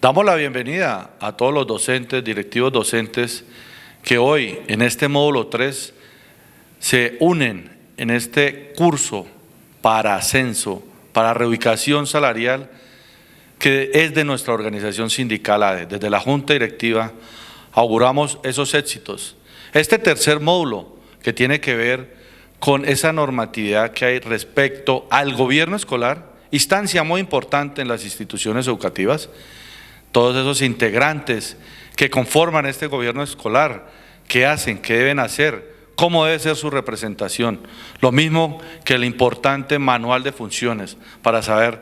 Damos la bienvenida a todos los docentes, directivos docentes que hoy en este módulo 3 se unen en este curso para ascenso, para reubicación salarial que es de nuestra organización sindical ADE. Desde la Junta Directiva auguramos esos éxitos. Este tercer módulo que tiene que ver con esa normatividad que hay respecto al gobierno escolar, instancia muy importante en las instituciones educativas, todos esos integrantes que conforman este gobierno escolar, qué hacen, qué deben hacer, cómo debe ser su representación. Lo mismo que el importante manual de funciones para saber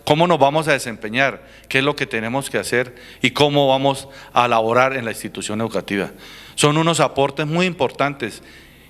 cómo nos vamos a desempeñar, qué es lo que tenemos que hacer y cómo vamos a laborar en la institución educativa. Son unos aportes muy importantes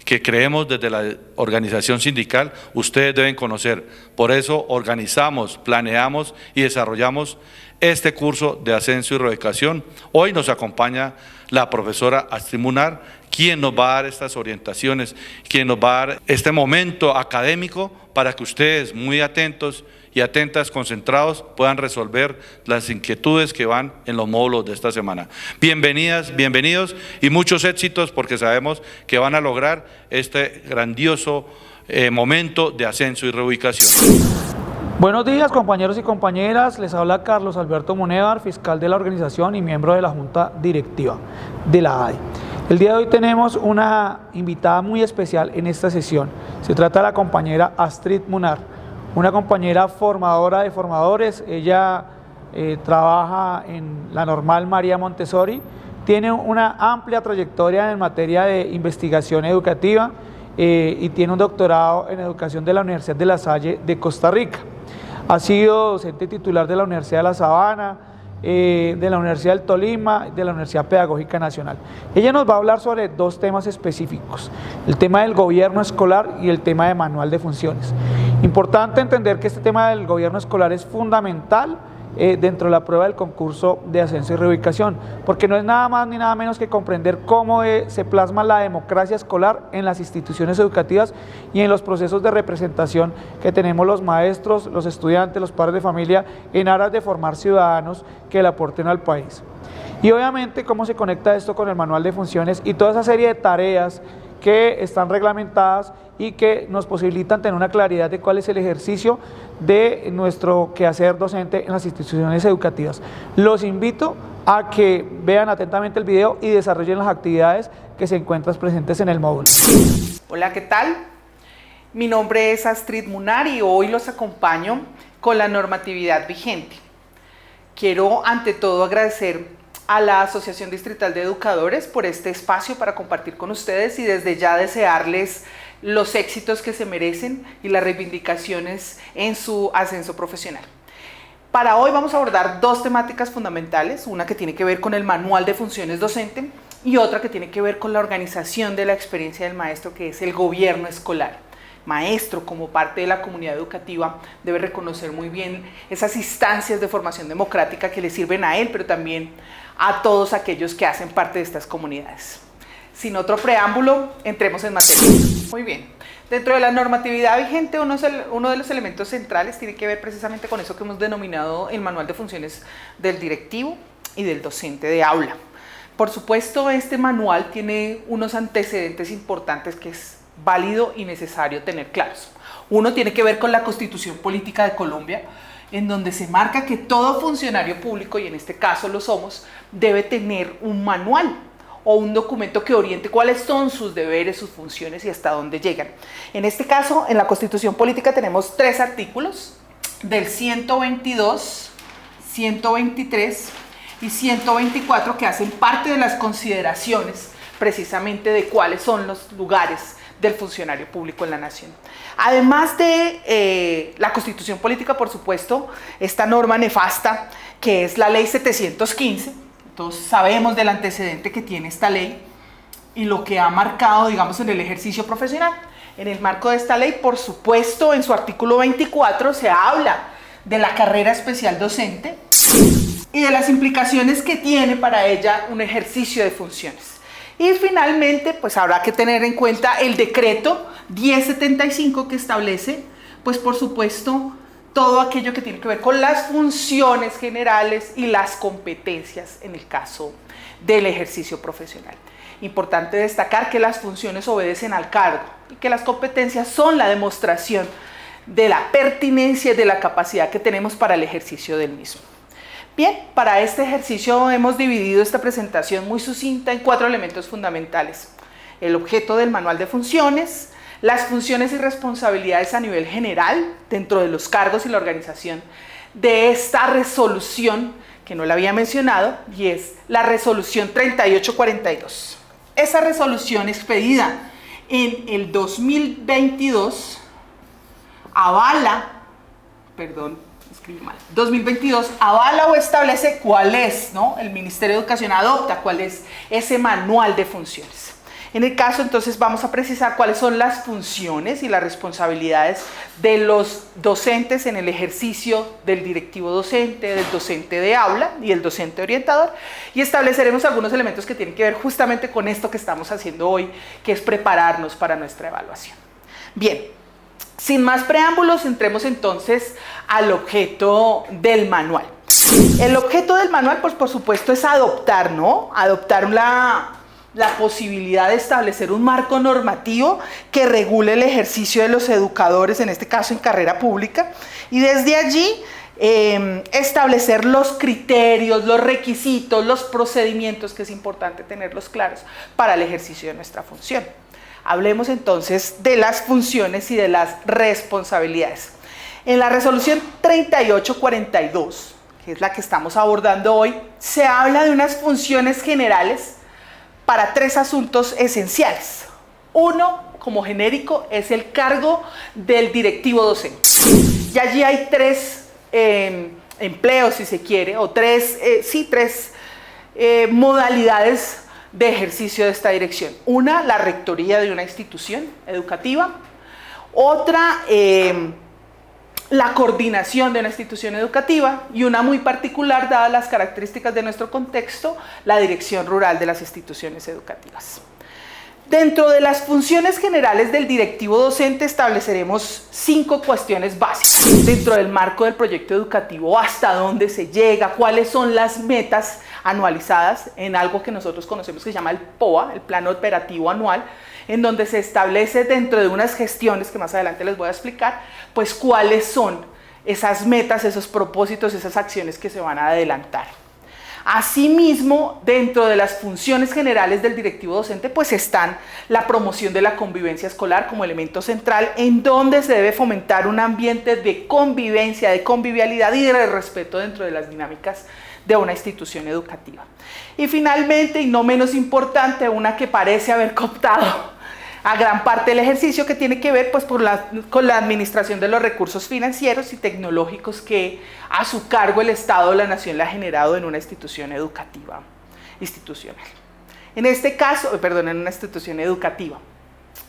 que creemos desde la organización sindical, ustedes deben conocer. Por eso organizamos, planeamos y desarrollamos este curso de ascenso y reubicación. Hoy nos acompaña la profesora Astrid Munar, quien nos va a dar estas orientaciones, quien nos va a dar este momento académico para que ustedes, muy atentos y atentas, concentrados, puedan resolver las inquietudes que van en los módulos de esta semana. Bienvenidas, bienvenidos y muchos éxitos porque sabemos que van a lograr este grandioso momento de ascenso y reubicación. Buenos días, compañeros y compañeras, les habla Carlos Alberto Monévar, fiscal de la organización y miembro de la Junta Directiva de la ADE. El día de hoy tenemos una invitada muy especial en esta sesión. Se trata de la compañera Astrid Munar, una compañera formadora de formadores. Ella trabaja en la Normal María Montessori, tiene una amplia trayectoria en materia de investigación educativa y tiene un doctorado en educación de la Universidad de La Salle de Costa Rica. Ha sido docente titular de la Universidad de La Sabana, de la Universidad del Tolima, de la Universidad Pedagógica Nacional. Ella nos va a hablar sobre dos temas específicos, el tema del gobierno escolar y el tema de manual de funciones. Importante entender que este tema del gobierno escolar es fundamental dentro de la prueba del concurso de ascenso y reubicación, porque no es nada más ni nada menos que comprender cómo se plasma la democracia escolar en las instituciones educativas y en los procesos de representación que tenemos los maestros, los estudiantes, los padres de familia, en aras de formar ciudadanos que le aporten al país. Y obviamente cómo se conecta esto con el manual de funciones y toda esa serie de tareas que están reglamentadas y que nos posibilitan tener una claridad de cuál es el ejercicio de nuestro quehacer docente en las instituciones educativas. Los invito a que vean atentamente el video y desarrollen las actividades que se encuentran presentes en el módulo. Hola, ¿qué tal? Mi nombre es Astrid Munar y hoy los acompaño con la normatividad vigente. Quiero ante todo agradecer a la Asociación Distrital de Educadores por este espacio para compartir con ustedes y desde ya desearles los éxitos que se merecen y las reivindicaciones en su ascenso profesional. Para hoy vamos a abordar dos temáticas fundamentales, una que tiene que ver con el manual de funciones docente y otra que tiene que ver con la organización de la experiencia del maestro, que es el gobierno escolar. Maestro, como parte de la comunidad educativa, debe reconocer muy bien esas instancias de formación democrática que le sirven a él, pero también a todos aquellos que hacen parte de estas comunidades. Sin otro preámbulo, entremos en materia. Muy bien. Dentro de la normatividad vigente, uno de los elementos centrales tiene que ver precisamente con eso que hemos denominado el manual de funciones del directivo y del docente de aula. Por supuesto, este manual tiene unos antecedentes importantes que es válido y necesario tener claros. Uno tiene que ver con la Constitución Política de Colombia, en donde se marca que todo funcionario público, y en este caso lo somos, debe tener un manual o un documento que oriente cuáles son sus deberes, sus funciones y hasta dónde llegan. En este caso, en la Constitución Política tenemos 3 artículos, del 122, 123 y 124, que hacen parte de las consideraciones precisamente de cuáles son los lugares del funcionario público en la nación. Además de la Constitución Política, por supuesto, esta norma nefasta que es la Ley 715, todos sabemos del antecedente que tiene esta ley y lo que ha marcado, digamos, en el ejercicio profesional. En el marco de esta ley, por supuesto, en su artículo 24 se habla de la carrera especial docente y de las implicaciones que tiene para ella un ejercicio de funciones. Y finalmente, pues habrá que tener en cuenta el decreto 1075 que establece, pues por supuesto, todo aquello que tiene que ver con las funciones generales y las competencias en el caso del ejercicio profesional. Importante destacar que las funciones obedecen al cargo y que las competencias son la demostración de la pertinencia y de la capacidad que tenemos para el ejercicio del mismo. Bien, para este ejercicio hemos dividido esta presentación muy sucinta en 4 elementos fundamentales: el objeto del manual de funciones, las funciones y responsabilidades a nivel general dentro de los cargos y la organización de esta resolución que no la había mencionado, y es la resolución 3842. Esa resolución expedida en el 2022 avala, 2022 avala o establece cuál es, ¿no? El Ministerio de Educación adopta cuál es ese manual de funciones. En el caso, entonces, vamos a precisar cuáles son las funciones y las responsabilidades de los docentes en el ejercicio del directivo docente, del docente de aula y el docente orientador, y estableceremos algunos elementos que tienen que ver justamente con esto que estamos haciendo hoy, que es prepararnos para nuestra evaluación. Bien, sin más preámbulos, entremos entonces al objeto del manual. El objeto del manual, pues por supuesto, es adoptar, ¿no? Adoptar la posibilidad de establecer un marco normativo que regule el ejercicio de los educadores, en este caso en carrera pública, y desde allí establecer los criterios, los requisitos, los procedimientos, que es importante tenerlos claros para el ejercicio de nuestra función. Hablemos entonces de las funciones y de las responsabilidades. En la resolución 3842, que es la que estamos abordando hoy, se habla de unas funciones generales para 3 asuntos esenciales. Uno, como genérico, es el cargo del directivo docente. Y allí hay 3 empleos, si se quiere, o 3 modalidades de ejercicio de esta dirección. Una, la rectoría de una institución educativa. Otra, la coordinación de una institución educativa, y una muy particular, dadas las características de nuestro contexto, la dirección rural de las instituciones educativas. Dentro de las funciones generales del directivo docente estableceremos 5 cuestiones básicas dentro del marco del proyecto educativo: hasta dónde se llega, cuáles son las metas anualizadas en algo que nosotros conocemos que se llama el POA, el Plan Operativo Anual, en donde se establece dentro de unas gestiones que más adelante les voy a explicar, pues cuáles son esas metas, esos propósitos, esas acciones que se van a adelantar. Asimismo, dentro de las funciones generales del directivo docente, pues están la promoción de la convivencia escolar como elemento central, en donde se debe fomentar un ambiente de convivencia, de convivialidad y de respeto dentro de las dinámicas de una institución educativa. Y finalmente, y no menos importante, una que parece haber cooptado a gran parte del ejercicio, que tiene que ver pues con la administración de los recursos financieros y tecnológicos que a su cargo el Estado o la Nación le ha generado en una institución educativa, en este caso, en una institución educativa.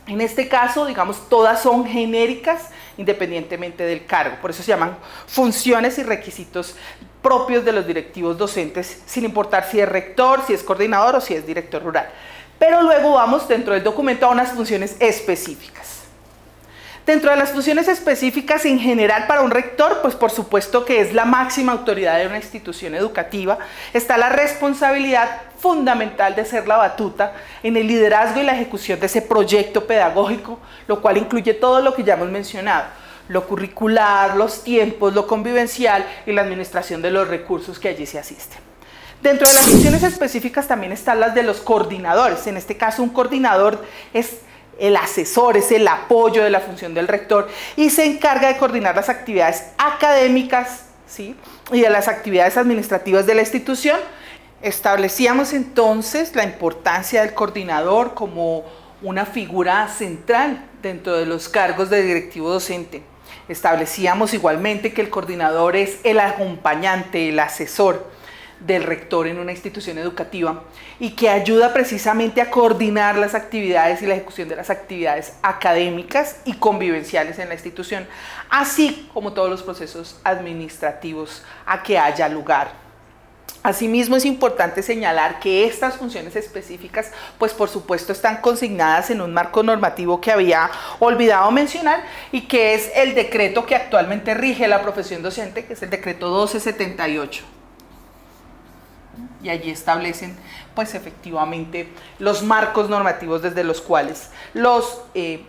En este caso, digamos, todas son genéricas independientemente del cargo, por eso se llaman funciones y requisitos propios de los directivos docentes, sin importar si es rector, si es coordinador o si es director rural. Pero luego vamos dentro del documento a unas funciones específicas. Dentro de las funciones específicas en general para un rector, pues por supuesto que es la máxima autoridad de una institución educativa, está la responsabilidad fundamental de ser la batuta en el liderazgo y la ejecución de ese proyecto pedagógico, lo cual incluye todo lo que ya hemos mencionado: lo curricular, los tiempos, lo convivencial y la administración de los recursos que allí se asisten. Dentro de las funciones específicas también están las de los coordinadores. En este caso, un coordinador es el asesor, es el apoyo de la función del rector y se encarga de coordinar las actividades académicas, ¿sí?, y de las actividades administrativas de la institución. Establecíamos entonces la importancia del coordinador como una figura central dentro de los cargos de directivo docente. Establecíamos igualmente que el coordinador es el acompañante, el asesor del rector en una institución educativa y que ayuda precisamente a coordinar las actividades y la ejecución de las actividades académicas y convivenciales en la institución, así como todos los procesos administrativos a que haya lugar Asimismo, es importante señalar que estas funciones específicas, pues por supuesto, están consignadas en un marco normativo que había olvidado mencionar y que es el decreto que actualmente rige la profesión docente, que es el decreto 1278. Y allí establecen, pues efectivamente, los marcos normativos desde los cuales los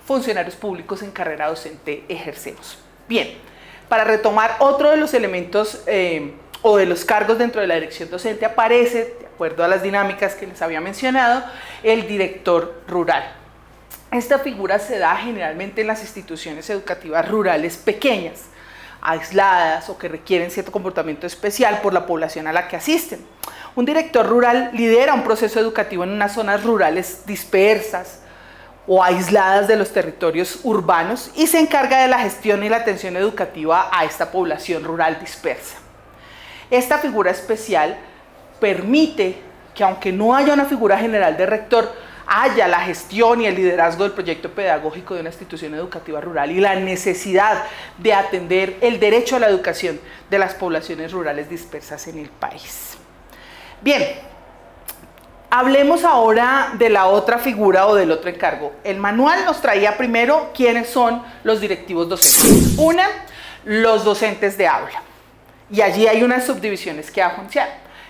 funcionarios públicos en carrera docente ejercemos. Bien, para retomar otro de los elementos o de los cargos dentro de la dirección docente, aparece, de acuerdo a las dinámicas que les había mencionado, el director rural. Esta figura se da generalmente en las instituciones educativas rurales pequeñas, aisladas o que requieren cierto comportamiento especial por la población a la que asisten. Un director rural lidera un proceso educativo en unas zonas rurales dispersas o aisladas de los territorios urbanos y se encarga de la gestión y la atención educativa a esta población rural dispersa. Esta figura especial permite que, aunque no haya una figura general de rector, haya la gestión y el liderazgo del proyecto pedagógico de una institución educativa rural y la necesidad de atender el derecho a la educación de las poblaciones rurales dispersas en el país. Bien, hablemos ahora de la otra figura o del otro encargo. El manual nos traía primero quiénes son los directivos docentes. Una, los docentes de aula. Y allí hay unas subdivisiones que anunciar.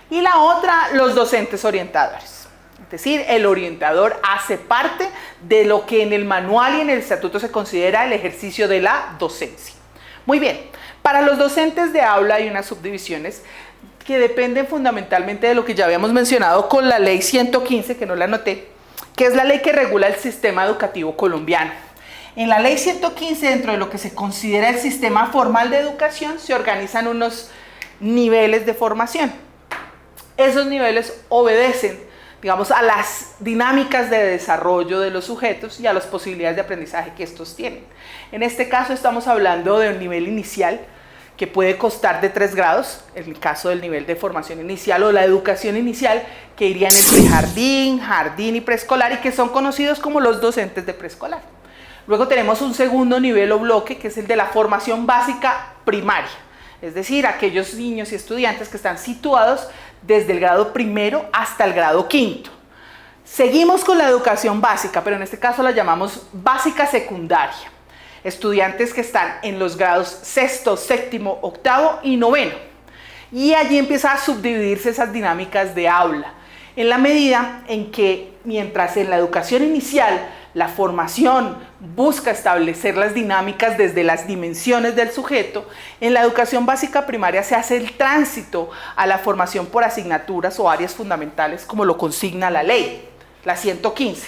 Y la otra, los docentes orientadores. Es decir, el orientador hace parte de lo que en el manual y en el estatuto se considera el ejercicio de la docencia. Muy bien, para los docentes de aula hay unas subdivisiones que dependen fundamentalmente de lo que ya habíamos mencionado con la ley 115, que no la anoté, que es la ley que regula el sistema educativo colombiano. En la ley 115, dentro de lo que se considera el sistema formal de educación, se organizan unos niveles de formación. Esos niveles obedecen, digamos, a las dinámicas de desarrollo de los sujetos y a las posibilidades de aprendizaje que estos tienen. En este caso estamos hablando de un nivel inicial que puede constar de 3 grados, en el caso del nivel de formación inicial o la educación inicial, que irían en prejardín, jardín y preescolar y que son conocidos como los docentes de preescolar. Luego tenemos un segundo nivel o bloque, que es el de la formación básica primaria, es decir, aquellos niños y estudiantes que están situados desde el grado primero hasta el grado quinto. Seguimos con la educación básica, pero en este caso la llamamos básica secundaria. Estudiantes que están en los grados sexto, séptimo, octavo y noveno. Y allí empieza a subdividirse esas dinámicas de aula, en la medida en que mientras en la educación inicial la formación busca establecer las dinámicas desde las dimensiones del sujeto, en la educación básica primaria se hace el tránsito a la formación por asignaturas o áreas fundamentales como lo consigna la ley, la 115.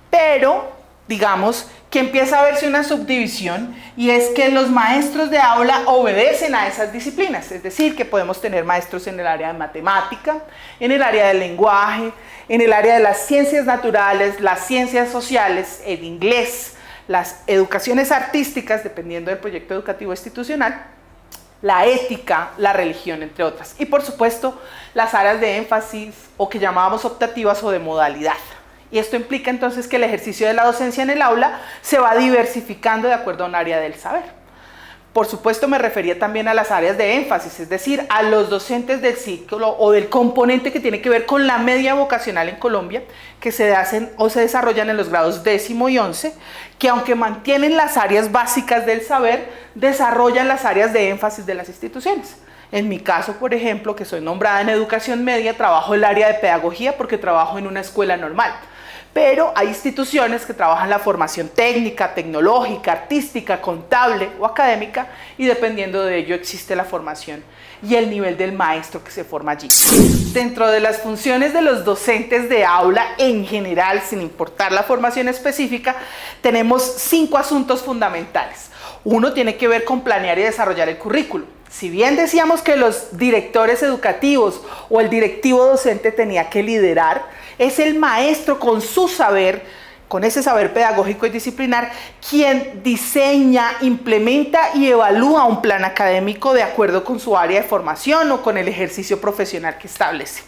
Pero, digamos, que empieza a verse una subdivisión y es que los maestros de aula obedecen a esas disciplinas, es decir, que podemos tener maestros en el área de matemática, en el área del lenguaje, en el área de las ciencias naturales, las ciencias sociales, el inglés, las educaciones artísticas, dependiendo del proyecto educativo institucional, la ética, la religión, entre otras. Y por supuesto, las áreas de énfasis o que llamábamos optativas o de modalidad. Y esto implica entonces que el ejercicio de la docencia en el aula se va diversificando de acuerdo a un área del saber. Por supuesto, me refería también a las áreas de énfasis, es decir, a los docentes del ciclo o del componente que tiene que ver con la media vocacional en Colombia, que se hacen o se desarrollan en los grados 10º y 11, que aunque mantienen las áreas básicas del saber, desarrollan las áreas de énfasis de las instituciones. En mi caso, por ejemplo, que soy nombrada en educación media, trabajo el área de pedagogía porque trabajo en una escuela normal. Pero hay instituciones que trabajan la formación técnica, tecnológica, artística, contable o académica y dependiendo de ello existe la formación y el nivel del maestro que se forma allí. Dentro de las funciones de los docentes de aula en general, sin importar la formación específica, tenemos 5 asuntos fundamentales. Uno tiene que ver con planear y desarrollar el currículo. Si bien decíamos que los directores educativos o el directivo docente tenía que liderar, es el maestro con su saber, con ese saber pedagógico y disciplinar, quien diseña, implementa y evalúa un plan académico de acuerdo con su área de formación o con el ejercicio profesional que establece.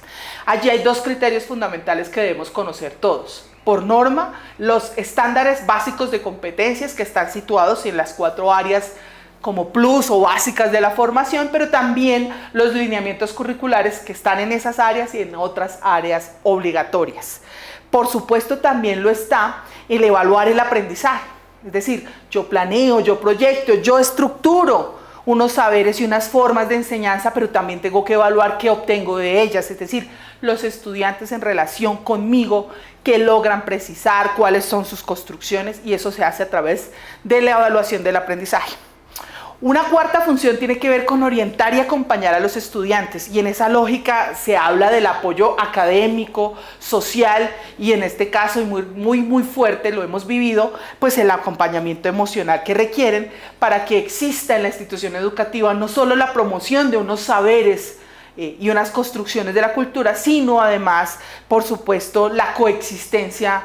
Allí hay 2 criterios fundamentales que debemos conocer todos. Por norma, los estándares básicos de competencias que están situados en las 4 áreas como plus o básicas de la formación, pero también los lineamientos curriculares que están en esas áreas y en otras áreas obligatorias. Por supuesto, también lo está el evaluar el aprendizaje, es decir, yo planeo, yo proyecto, yo estructuro unos saberes y unas formas de enseñanza, pero también tengo que evaluar qué obtengo de ellas, es decir, los estudiantes en relación conmigo, qué logran precisar, cuáles son sus construcciones, y eso se hace a través de la evaluación del aprendizaje. Una cuarta función tiene que ver con orientar y acompañar a los estudiantes, y en esa lógica se habla del apoyo académico, social, y en este caso, y muy fuerte, lo hemos vivido, pues el acompañamiento emocional que requieren para que exista en la institución educativa no solo la promoción de unos saberes y unas construcciones de la cultura, sino además, por supuesto, la coexistencia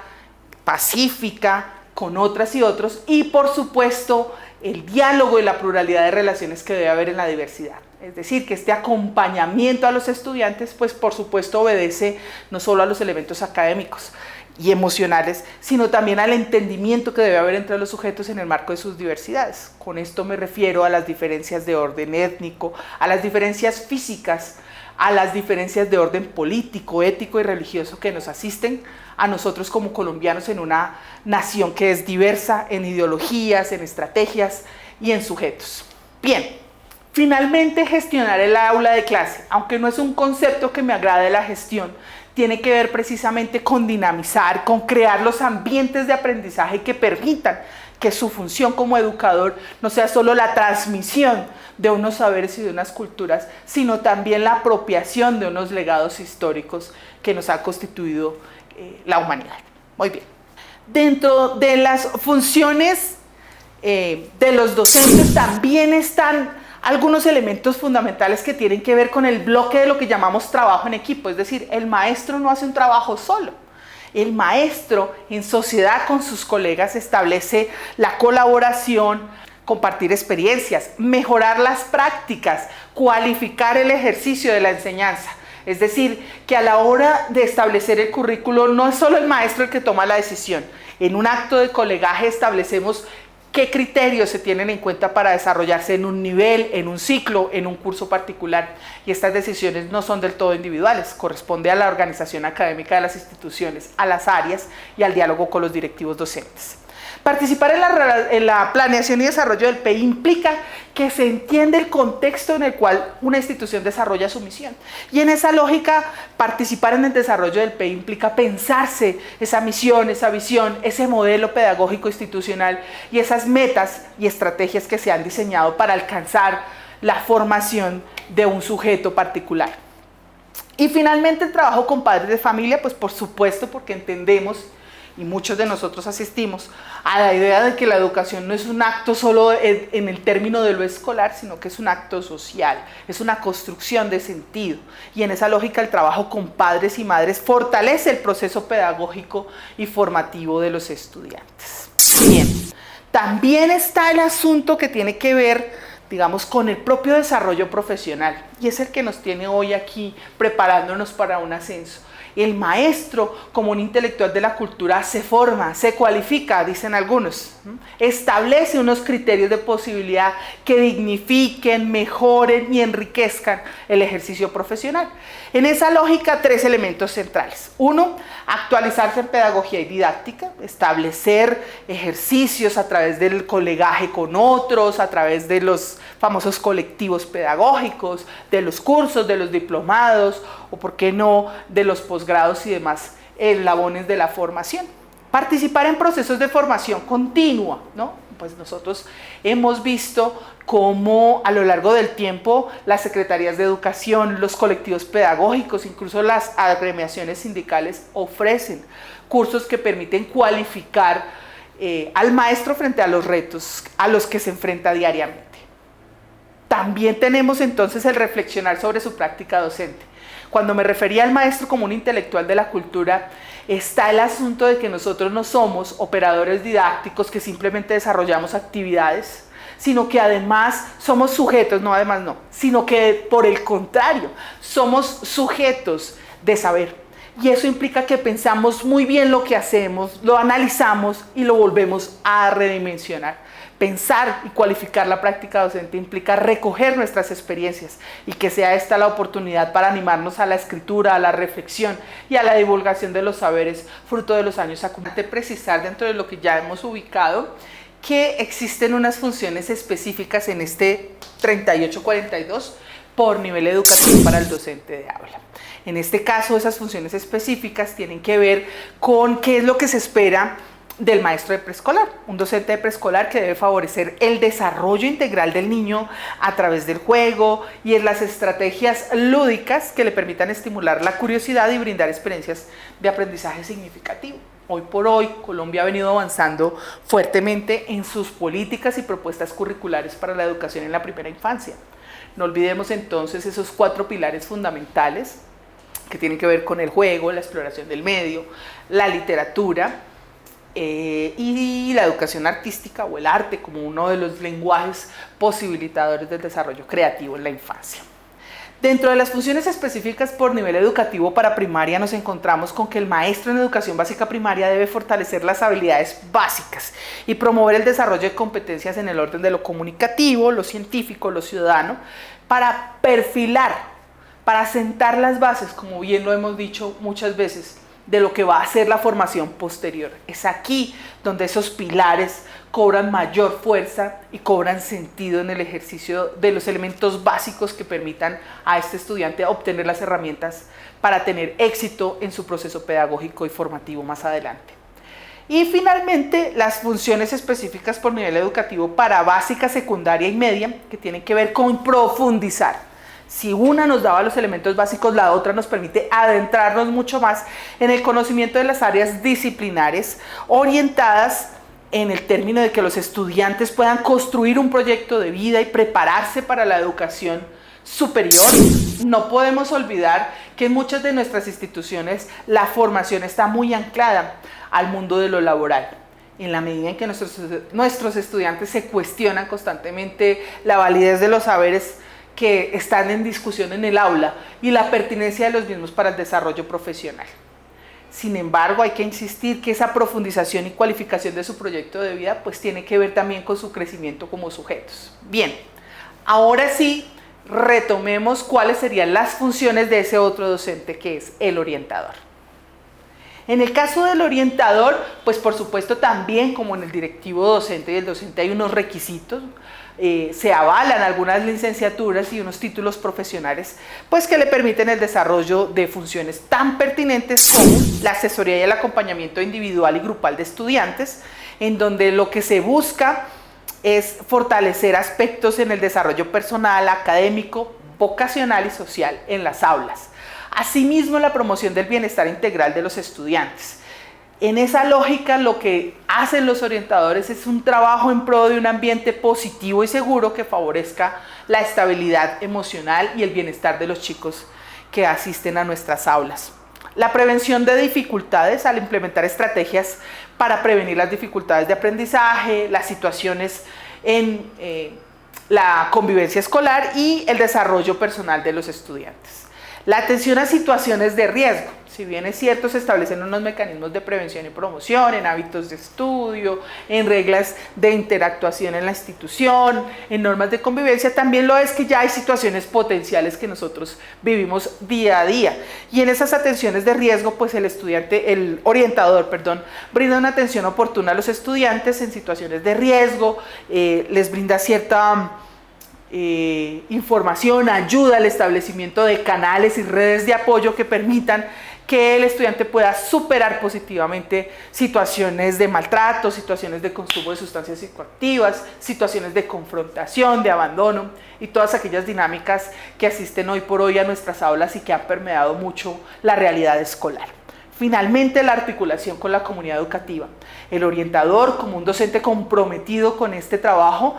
pacífica con otras y otros, y por supuesto, el diálogo y la pluralidad de relaciones que debe haber en la diversidad. Es decir, que este acompañamiento a los estudiantes, pues por supuesto obedece no solo a los elementos académicos y emocionales, sino también al entendimiento que debe haber entre los sujetos en el marco de sus diversidades. Con esto me refiero a las diferencias de orden étnico, a las diferencias físicas, a las diferencias de orden político, ético y religioso que nos asisten a nosotros como colombianos en una nación que es diversa en ideologías, en estrategias y en sujetos. Bien, finalmente gestionar el aula de clase, aunque no es un concepto que me agrade la gestión, tiene que ver precisamente con dinamizar, con crear los ambientes de aprendizaje que permitan que su función como educador no sea solo la transmisión de unos saberes y de unas culturas, sino también la apropiación de unos legados históricos que nos ha constituido la humanidad. Muy bien. Dentro de las funciones de los docentes también están algunos elementos fundamentales que tienen que ver con el bloque de lo que llamamos trabajo en equipo, es decir, el maestro no hace un trabajo solo. El maestro, en sociedad con sus colegas, establece la colaboración, compartir experiencias, mejorar las prácticas, cualificar el ejercicio de la enseñanza. Es decir, que a la hora de establecer el currículo no es solo el maestro el que toma la decisión. En un acto de colegaje establecemos qué criterios se tienen en cuenta para desarrollarse en un nivel, en un ciclo, en un curso particular. Y estas decisiones no son del todo individuales, corresponde a la organización académica de las instituciones, a las áreas y al diálogo con los directivos docentes. Participar en la planeación y desarrollo del PEI implica que se entiende el contexto en el cual una institución desarrolla su misión. Y en esa lógica, participar en el desarrollo del PEI implica pensarse esa misión, esa visión, ese modelo pedagógico institucional y esas metas y estrategias que se han diseñado para alcanzar la formación de un sujeto particular. Y finalmente el trabajo con padres de familia, pues por supuesto porque entendemos y muchos de nosotros asistimos a la idea de que la educación no es un acto solo en el término de lo escolar, sino que es un acto social, es una construcción de sentido. Y en esa lógica el trabajo con padres y madres fortalece el proceso pedagógico y formativo de los estudiantes. Bien, también está el asunto que tiene que ver, digamos, con el propio desarrollo profesional, y es el que nos tiene hoy aquí preparándonos para un ascenso. El maestro, como un intelectual de la cultura, se forma, se cualifica, dicen algunos, establece unos criterios de posibilidad que dignifiquen, mejoren y enriquezcan el ejercicio profesional. En esa lógica, tres elementos centrales. Uno, actualizarse en pedagogía y didáctica, establecer ejercicios a través del colegaje con otros, a través de los famosos colectivos pedagógicos, de los cursos, de los diplomados, o por qué no, de los posgrados y demás eslabones de la formación. Participar en procesos de formación continua, ¿no? Pues nosotros hemos visto cómo a lo largo del tiempo las secretarías de educación, los colectivos pedagógicos, incluso las agremiaciones sindicales ofrecen cursos que permiten cualificar al maestro frente a los retos a los que se enfrenta diariamente. También tenemos entonces el reflexionar sobre su práctica docente. Cuando me refería al maestro como un intelectual de la cultura, está el asunto de que nosotros no somos operadores didácticos que simplemente desarrollamos actividades, sino que además somos sujetos, sino que por el contrario, somos sujetos de saber. Y eso implica que pensamos muy bien lo que hacemos, lo analizamos y lo volvemos a redimensionar. Pensar y cualificar la práctica docente implica recoger nuestras experiencias y que sea esta la oportunidad para animarnos a la escritura, a la reflexión y a la divulgación de los saberes fruto de los años acumulados. Precisar dentro de lo que ya hemos ubicado que existen unas funciones específicas en este 3842 por nivel educativo para el docente de aula. En este caso, esas funciones específicas tienen que ver con qué es lo que se espera del maestro de preescolar, un docente de preescolar que debe favorecer el desarrollo integral del niño a través del juego y en las estrategias lúdicas que le permitan estimular la curiosidad y brindar experiencias de aprendizaje significativo. Hoy por hoy, Colombia ha venido avanzando fuertemente en sus políticas y propuestas curriculares para la educación en la primera infancia. No olvidemos entonces esos 4 pilares fundamentales que tienen que ver con el juego, la exploración del medio, la literatura y la educación artística o el arte como uno de los lenguajes posibilitadores del desarrollo creativo en la infancia. Dentro de las funciones específicas por nivel educativo para primaria nos encontramos con que el maestro en educación básica primaria debe fortalecer las habilidades básicas y promover el desarrollo de competencias en el orden de lo comunicativo, lo científico, lo ciudadano, para perfilar, para sentar las bases, como bien lo hemos dicho muchas veces, de lo que va a ser la formación posterior. Es aquí donde esos pilares cobran mayor fuerza y cobran sentido en el ejercicio de los elementos básicos que permitan a este estudiante obtener las herramientas para tener éxito en su proceso pedagógico y formativo más adelante. Y finalmente, las funciones específicas por nivel educativo para básica, secundaria y media, que tienen que ver con profundizar. Si una nos daba los elementos básicos, la otra nos permite adentrarnos mucho más en el conocimiento de las áreas disciplinares orientadas en el término de que los estudiantes puedan construir un proyecto de vida y prepararse para la educación superior. No podemos olvidar que en muchas de nuestras instituciones la formación está muy anclada al mundo de lo laboral. En la medida en que nuestros estudiantes se cuestionan constantemente la validez de los saberes que están en discusión en el aula y la pertinencia de los mismos para el desarrollo profesional. Sin embargo, hay que insistir que esa profundización y cualificación de su proyecto de vida pues tiene que ver también con su crecimiento como sujetos. Bien, ahora sí, retomemos cuáles serían las funciones de ese otro docente que es el orientador. En el caso del orientador, pues por supuesto también como en el directivo docente y el docente hay unos requisitos, se avalan algunas licenciaturas y unos títulos profesionales pues que le permiten el desarrollo de funciones tan pertinentes como la asesoría y el acompañamiento individual y grupal de estudiantes, en donde lo que se busca es fortalecer aspectos en el desarrollo personal, académico, vocacional y social en las aulas. Asimismo, la promoción del bienestar integral de los estudiantes. En esa lógica, lo que hacen los orientadores es un trabajo en pro de un ambiente positivo y seguro que favorezca la estabilidad emocional y el bienestar de los chicos que asisten a nuestras aulas. La prevención de dificultades al implementar estrategias para prevenir las dificultades de aprendizaje, las situaciones en la convivencia escolar y el desarrollo personal de los estudiantes. La atención a situaciones de riesgo. Si bien es cierto, se establecen unos mecanismos de prevención y promoción en hábitos de estudio, en reglas de interactuación en la institución, en normas de convivencia, también lo es que ya hay situaciones potenciales que nosotros vivimos día a día. Y en esas atenciones de riesgo, pues el orientador, brinda una atención oportuna a los estudiantes en situaciones de riesgo, les brinda cierta información, ayuda al establecimiento de canales y redes de apoyo que permitan que el estudiante pueda superar positivamente situaciones de maltrato, situaciones de consumo de sustancias psicoactivas, situaciones de confrontación, de abandono y todas aquellas dinámicas que asisten hoy por hoy a nuestras aulas y que han permeado mucho la realidad escolar. Finalmente, la articulación con la comunidad educativa. El orientador, como un docente comprometido con este trabajo,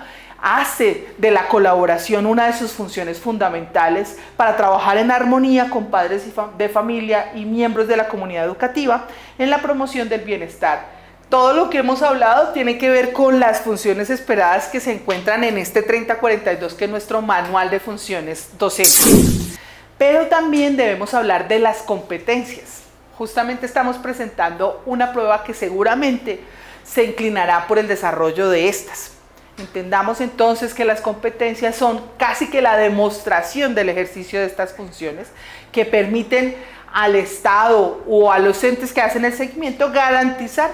hace de la colaboración una de sus funciones fundamentales para trabajar en armonía con padres de familia y miembros de la comunidad educativa en la promoción del bienestar. Todo lo que hemos hablado tiene que ver con las funciones esperadas que se encuentran en este 3042, que es nuestro manual de funciones docentes. Pero también debemos hablar de las competencias. Justamente estamos presentando una prueba que seguramente se inclinará por el desarrollo de estas. Entendamos entonces que las competencias son casi que la demostración del ejercicio de estas funciones que permiten al Estado o a los entes que hacen el seguimiento garantizar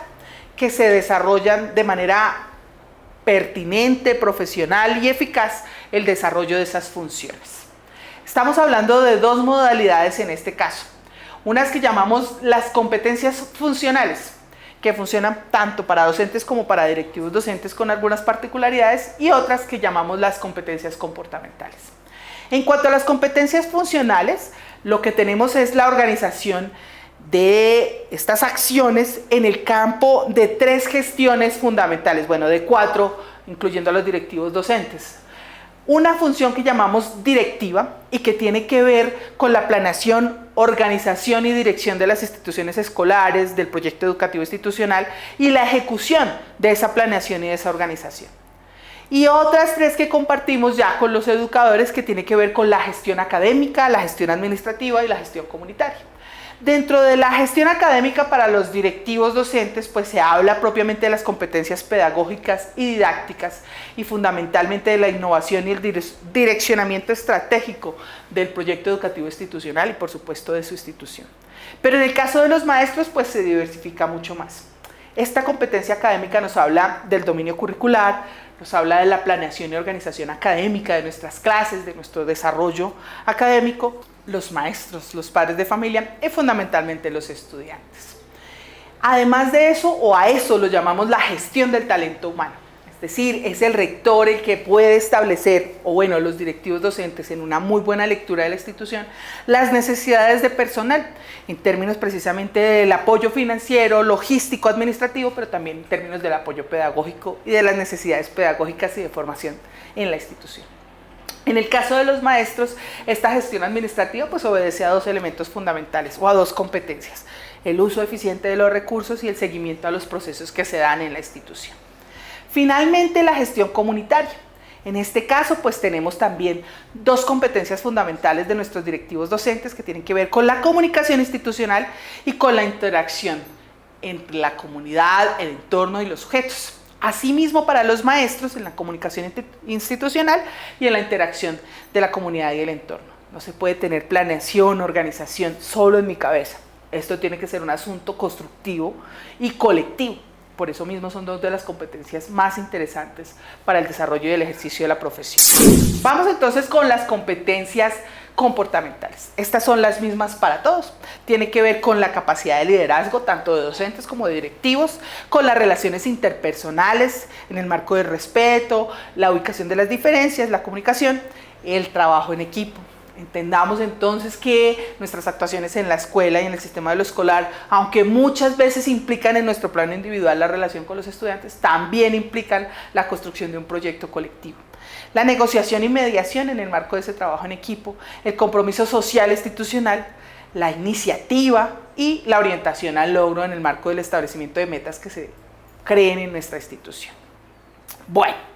que se desarrollan de manera pertinente, profesional y eficaz el desarrollo de esas funciones. Estamos hablando de dos modalidades en este caso. Unas que llamamos las competencias funcionales, que funcionan tanto para docentes como para directivos docentes con algunas particularidades, y otras que llamamos las competencias comportamentales. En cuanto a las competencias funcionales, lo que tenemos es la organización de estas acciones en el campo de 3 gestiones fundamentales, bueno, de 4, incluyendo a los directivos docentes. Una función que llamamos directiva y que tiene que ver con la planeación, organización y dirección de las instituciones escolares, del proyecto educativo institucional y la ejecución de esa planeación y de esa organización. Y otras 3 que compartimos ya con los educadores que tiene que ver con la gestión académica, la gestión administrativa y la gestión comunitaria. Dentro de la gestión académica para los directivos docentes, pues se habla propiamente de las competencias pedagógicas y didácticas y fundamentalmente de la innovación y el direccionamiento estratégico del proyecto educativo institucional y por supuesto de su institución. Pero en el caso de los maestros, pues se diversifica mucho más. Esta competencia académica nos habla del dominio curricular, nos habla de la planeación y organización académica de nuestras clases, de nuestro desarrollo académico, los maestros, los padres de familia y fundamentalmente los estudiantes. Además de eso, o a eso lo llamamos la gestión del talento humano. Es decir, es el rector el que puede establecer, o bueno, los directivos docentes en una muy buena lectura de la institución, las necesidades de personal, en términos precisamente del apoyo financiero, logístico, administrativo, pero también en términos del apoyo pedagógico y de las necesidades pedagógicas y de formación en la institución. En el caso de los maestros, esta gestión administrativa pues obedece a 2 elementos fundamentales o a 2 competencias: el uso eficiente de los recursos y el seguimiento a los procesos que se dan en la institución. Finalmente, la gestión comunitaria. En este caso, pues tenemos también 2 competencias fundamentales de nuestros directivos docentes que tienen que ver con la comunicación institucional y con la interacción entre la comunidad, el entorno y los sujetos. Asimismo, para los maestros, en la comunicación institucional y en la interacción de la comunidad y el entorno. No se puede tener planeación, organización solo en mi cabeza. Esto tiene que ser un asunto constructivo y colectivo. Por eso mismo son 2 de las competencias más interesantes para el desarrollo y el ejercicio de la profesión. Vamos entonces con las competencias comportamentales. Estas son las mismas para todos. Tiene que ver con la capacidad de liderazgo, tanto de docentes como de directivos, con las relaciones interpersonales en el marco del respeto, la ubicación de las diferencias, la comunicación, el trabajo en equipo. Entendamos entonces que nuestras actuaciones en la escuela y en el sistema de lo escolar, aunque muchas veces implican en nuestro plano individual la relación con los estudiantes, también implican la construcción de un proyecto colectivo. La negociación y mediación en el marco de ese trabajo en equipo, el compromiso social institucional, la iniciativa y la orientación al logro en el marco del establecimiento de metas que se creen en nuestra institución. Bueno,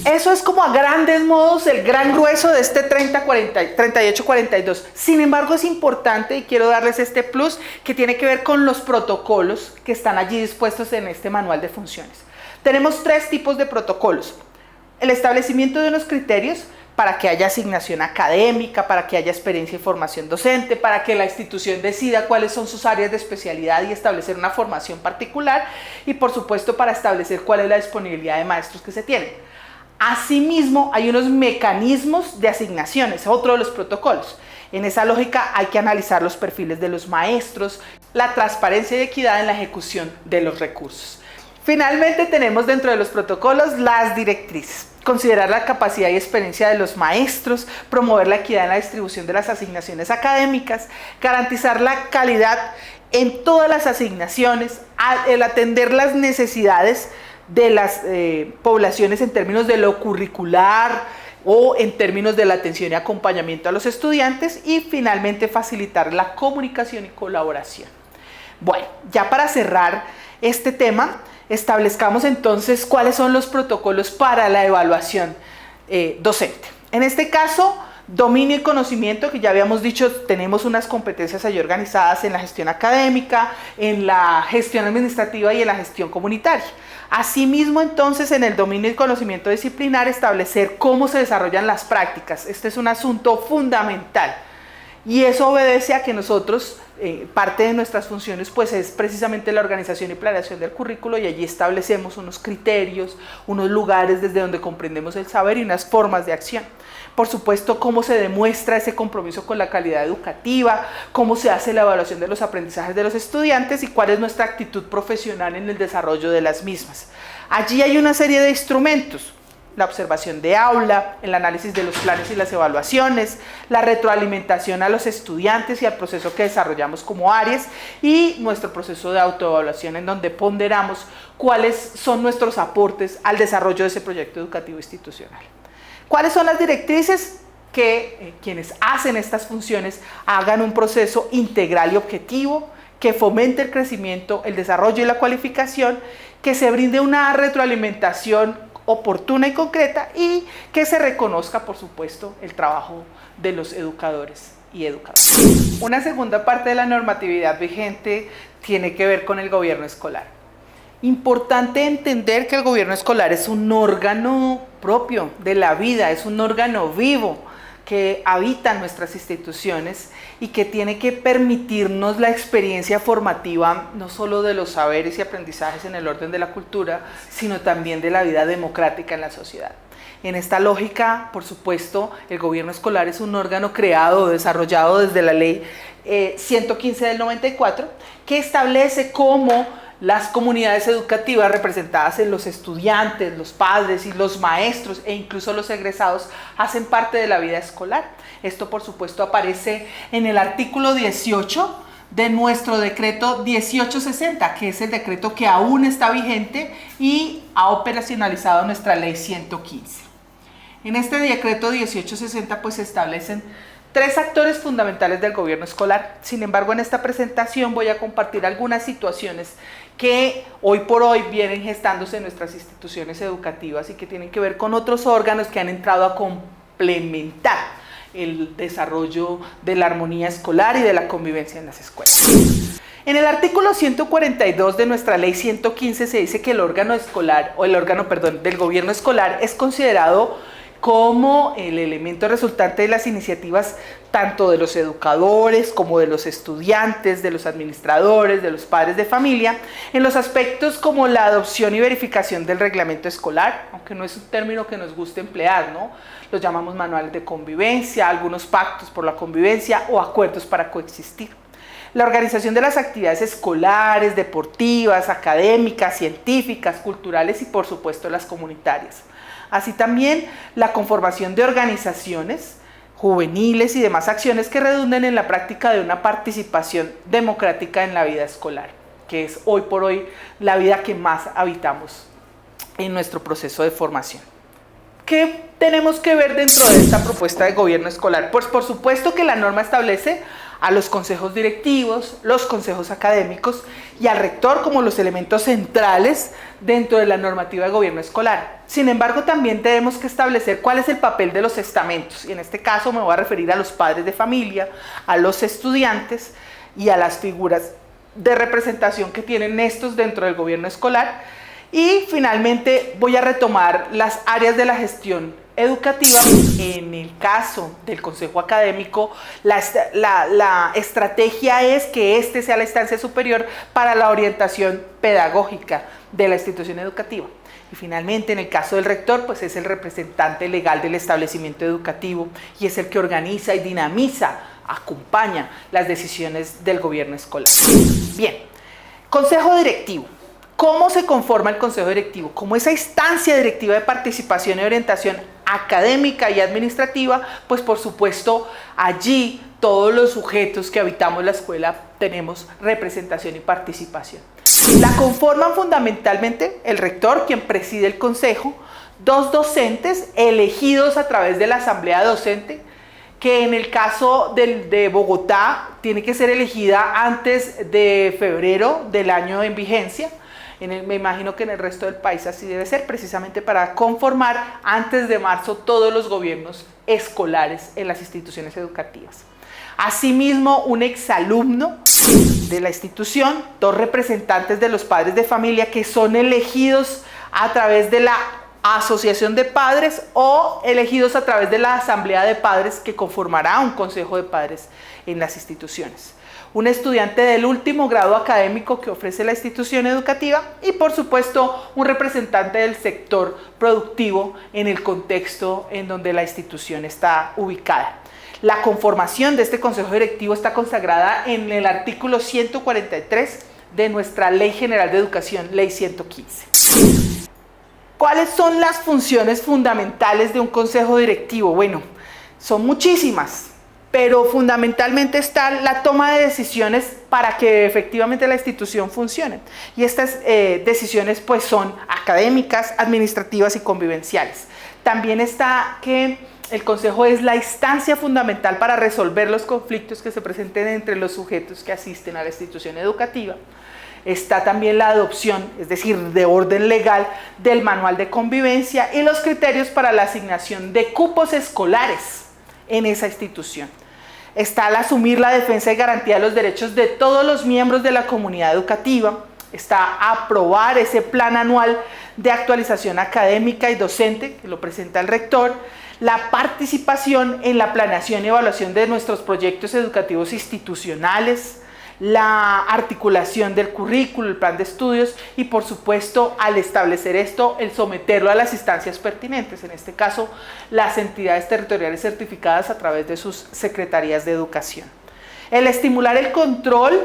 eso es como a grandes modos el gran grueso de este 3842. Sin embargo, es importante y quiero darles este plus que tiene que ver con los protocolos que están allí dispuestos en este manual de funciones. Tenemos 3 tipos de protocolos. El establecimiento de unos criterios para que haya asignación académica, para que haya experiencia y formación docente, para que la institución decida cuáles son sus áreas de especialidad y establecer una formación particular, y por supuesto para establecer cuál es la disponibilidad de maestros que se tienen. Asimismo, hay unos mecanismos de asignaciones, otro de los protocolos. En esa lógica hay que analizar los perfiles de los maestros, la transparencia y equidad en la ejecución de los recursos. Finalmente, tenemos dentro de los protocolos las directrices. Considerar la capacidad y experiencia de los maestros, promover la equidad en la distribución de las asignaciones académicas, garantizar la calidad en todas las asignaciones, el atender las necesidades de las poblaciones en términos de lo curricular o en términos de la atención y acompañamiento a los estudiantes, y finalmente facilitar la comunicación y colaboración. Bueno, ya para cerrar este tema, establezcamos entonces cuáles son los protocolos para la evaluación docente. En este caso, dominio y conocimiento, que ya habíamos dicho, tenemos unas competencias allí organizadas en la gestión académica, en la gestión administrativa y en la gestión comunitaria. Asimismo, entonces, en el dominio y conocimiento disciplinar, establecer cómo se desarrollan las prácticas. Este es un asunto fundamental. Y eso obedece a que nosotros, parte de nuestras funciones, pues es precisamente la organización y planeación del currículo, y allí establecemos unos criterios, unos lugares desde donde comprendemos el saber y unas formas de acción. Por supuesto, cómo se demuestra ese compromiso con la calidad educativa, cómo se hace la evaluación de los aprendizajes de los estudiantes y cuál es nuestra actitud profesional en el desarrollo de las mismas. Allí hay una serie de instrumentos: la observación de aula, el análisis de los planes y las evaluaciones, la retroalimentación a los estudiantes y al proceso que desarrollamos como áreas, y nuestro proceso de autoevaluación, en donde ponderamos cuáles son nuestros aportes al desarrollo de ese proyecto educativo institucional. ¿Cuáles son las directrices? Que quienes hacen estas funciones hagan un proceso integral y objetivo, que fomente el crecimiento, el desarrollo y la cualificación, que se brinde una retroalimentación oportuna y concreta, y que se reconozca, por supuesto, el trabajo de los educadores y educadoras. Una segunda parte de la normatividad vigente tiene que ver con el gobierno escolar. Importante entender que el gobierno escolar es un órgano propio de la vida, es un órgano vivo que habita en nuestras instituciones y que tiene que permitirnos la experiencia formativa no solo de los saberes y aprendizajes en el orden de la cultura, sino también de la vida democrática en la sociedad. En esta lógica, por supuesto, el gobierno escolar es un órgano creado, desarrollado desde la ley 115 del 94, que establece cómo las comunidades educativas representadas en los estudiantes, los padres y los maestros e incluso los egresados hacen parte de la vida escolar. Esto, por supuesto, aparece en el artículo 18 de nuestro decreto 1860, que es el decreto que aún está vigente y ha operacionalizado nuestra ley 115. En este decreto 1860 pues se establecen tres actores fundamentales del gobierno escolar. Sin embargo, en esta presentación voy a compartir algunas situaciones que hoy por hoy vienen gestándose en nuestras instituciones educativas y que tienen que ver con otros órganos que han entrado a complementar el desarrollo de la armonía escolar y de la convivencia en las escuelas. En el artículo 142 de nuestra ley 115 se dice que el órgano del gobierno escolar es considerado como el elemento resultante de las iniciativas tanto de los educadores como de los estudiantes, de los administradores, de los padres de familia, en los aspectos como la adopción y verificación del reglamento escolar, aunque no es un término que nos guste emplear, ¿no? Los llamamos manuales de convivencia, algunos pactos por la convivencia o acuerdos para coexistir. La organización de las actividades escolares, deportivas, académicas, científicas, culturales y por supuesto las comunitarias. Así también la conformación de organizaciones juveniles y demás acciones que redunden en la práctica de una participación democrática en la vida escolar, que es hoy por hoy la vida que más habitamos en nuestro proceso de formación. ¿Qué tenemos que ver dentro de esta propuesta de gobierno escolar? Pues por supuesto que la norma establece a los consejos directivos, los consejos académicos y al rector como los elementos centrales dentro de la normativa de gobierno escolar. Sin embargo, también tenemos que establecer cuál es el papel de los estamentos, y en este caso me voy a referir a los padres de familia, a los estudiantes y a las figuras de representación que tienen estos dentro del gobierno escolar. Y finalmente voy a retomar las áreas de la gestión educativa. En el caso del consejo académico, la estrategia es que este sea la instancia superior para la orientación pedagógica de la institución educativa. Y finalmente, en el caso del rector, pues es el representante legal del establecimiento educativo y es el que organiza y dinamiza, acompaña las decisiones del gobierno escolar. Bien, consejo directivo. ¿Cómo se conforma el consejo directivo? Como esa instancia directiva de participación y orientación académica y administrativa, pues por supuesto allí todos los sujetos que habitamos la escuela tenemos representación y participación. La conforman fundamentalmente el rector, quien preside el consejo, dos docentes elegidos a través de la asamblea docente, que en el caso de Bogotá tiene que ser elegida antes de febrero del año en vigencia. Me imagino que en el resto del país así debe ser, precisamente para conformar antes de marzo todos los gobiernos escolares en las instituciones educativas. Asimismo, un exalumno de la institución, 2 representantes de los padres de familia que son elegidos a través de la asociación de padres o elegidos a través de la asamblea de padres que conformará un consejo de padres en las instituciones. Un estudiante del último grado académico que ofrece la institución educativa y por supuesto un representante del sector productivo en el contexto en donde la institución está ubicada. La conformación de este consejo directivo está consagrada en el artículo 143 de nuestra Ley General de Educación, Ley 115. ¿Cuáles son las funciones fundamentales de un consejo directivo? Bueno, son muchísimas, pero fundamentalmente está la toma de decisiones para que efectivamente la institución funcione. Y estas decisiones pues son académicas, administrativas y convivenciales. También está que el consejo es la instancia fundamental para resolver los conflictos que se presenten entre los sujetos que asisten a la institución educativa. Está también la adopción, es decir, de orden legal del manual de convivencia y los criterios para la asignación de cupos escolares en esa institución. Está el asumir la defensa y garantía de los derechos de todos los miembros de la comunidad educativa. Está aprobar ese plan anual de actualización académica y docente, que lo presenta el rector. La participación en la planeación y evaluación de nuestros proyectos educativos institucionales, la articulación del currículo, el plan de estudios y por supuesto al establecer esto, el someterlo a las instancias pertinentes, en este caso las entidades territoriales certificadas a través de sus secretarías de educación. El estimular el control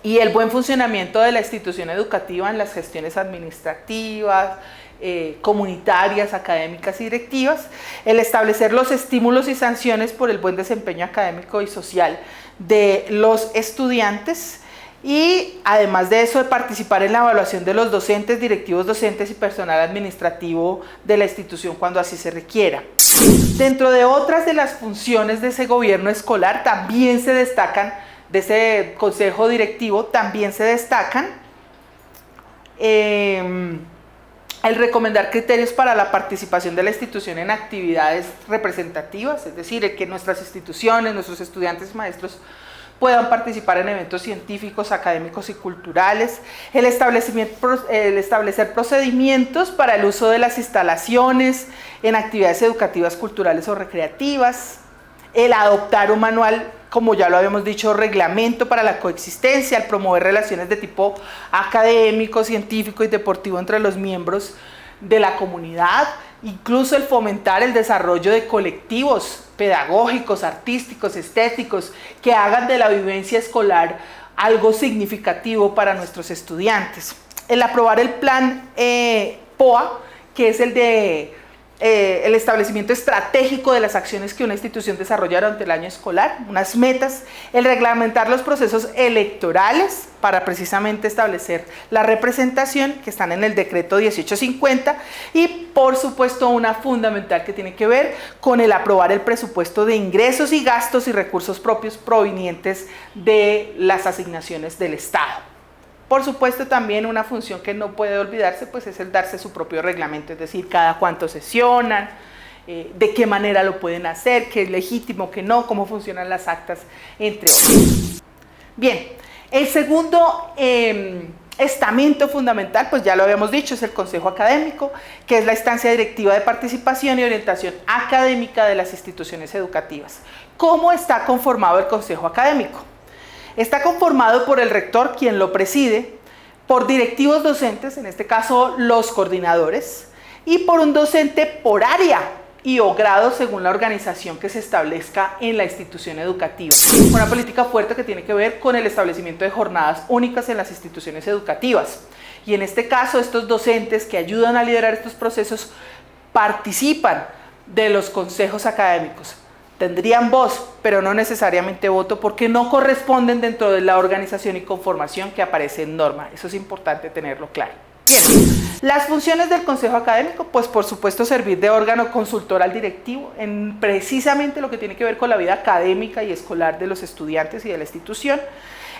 y el buen funcionamiento de la institución educativa en las gestiones administrativas, comunitarias, académicas y directivas, el establecer los estímulos y sanciones por el buen desempeño académico y social de los estudiantes y además de eso de participar en la evaluación de los docentes, directivos docentes y personal administrativo de la institución cuando así se requiera. Dentro de otras de las funciones de ese gobierno escolar también se destacan, de ese consejo directivo también se destacan el recomendar criterios para la participación de la institución en actividades representativas, es decir, el que nuestras instituciones, nuestros estudiantes y maestros puedan participar en eventos científicos, académicos y culturales, el establecer procedimientos para el uso de las instalaciones en actividades educativas, culturales o recreativas, el adoptar un manual, como ya lo habíamos dicho, reglamento para la coexistencia, el promover relaciones de tipo académico, científico y deportivo entre los miembros de la comunidad, incluso el fomentar el desarrollo de colectivos pedagógicos, artísticos, estéticos, que hagan de la vivencia escolar algo significativo para nuestros estudiantes. El aprobar el plan POA, que es el establecimiento estratégico de las acciones que una institución desarrolla durante el año escolar, unas metas, el reglamentar los procesos electorales para precisamente establecer la representación que están en el decreto 1850 y por supuesto una fundamental que tiene que ver con el aprobar el presupuesto de ingresos y gastos y recursos propios provenientes de las asignaciones del Estado. Por supuesto, también una función que no puede olvidarse pues es el darse su propio reglamento, es decir, cada cuánto sesionan, de qué manera lo pueden hacer, qué es legítimo, qué no, cómo funcionan las actas, entre otros. Bien, el segundo estamento fundamental, pues ya lo habíamos dicho, es el Consejo Académico, que es la instancia directiva de participación y orientación académica de las instituciones educativas. ¿Cómo está conformado el Consejo Académico? Está conformado por el rector, quien lo preside, por directivos docentes, en este caso los coordinadores, y por un docente por área y o grado según la organización que se establezca en la institución educativa. Una política fuerte que tiene que ver con el establecimiento de jornadas únicas en las instituciones educativas. Y en este caso, estos docentes que ayudan a liderar estos procesos participan de los consejos académicos. Tendrían voz, pero no necesariamente voto, porque no corresponden dentro de la organización y conformación que aparece en norma. Eso es importante tenerlo claro. Bien, las funciones del Consejo Académico, pues por supuesto servir de órgano consultor al directivo en precisamente lo que tiene que ver con la vida académica y escolar de los estudiantes y de la institución.